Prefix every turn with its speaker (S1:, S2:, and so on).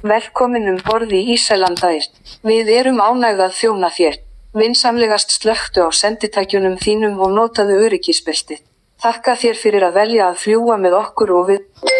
S1: Velkomin borð í Iceland Air. Við erum ánægð að þjóna þér. Vinsamlegast slökktu á senditækjunum þínum og notaðu öryggisbeltið. Þakka þér fyrir að velja að fljúga með okkur og við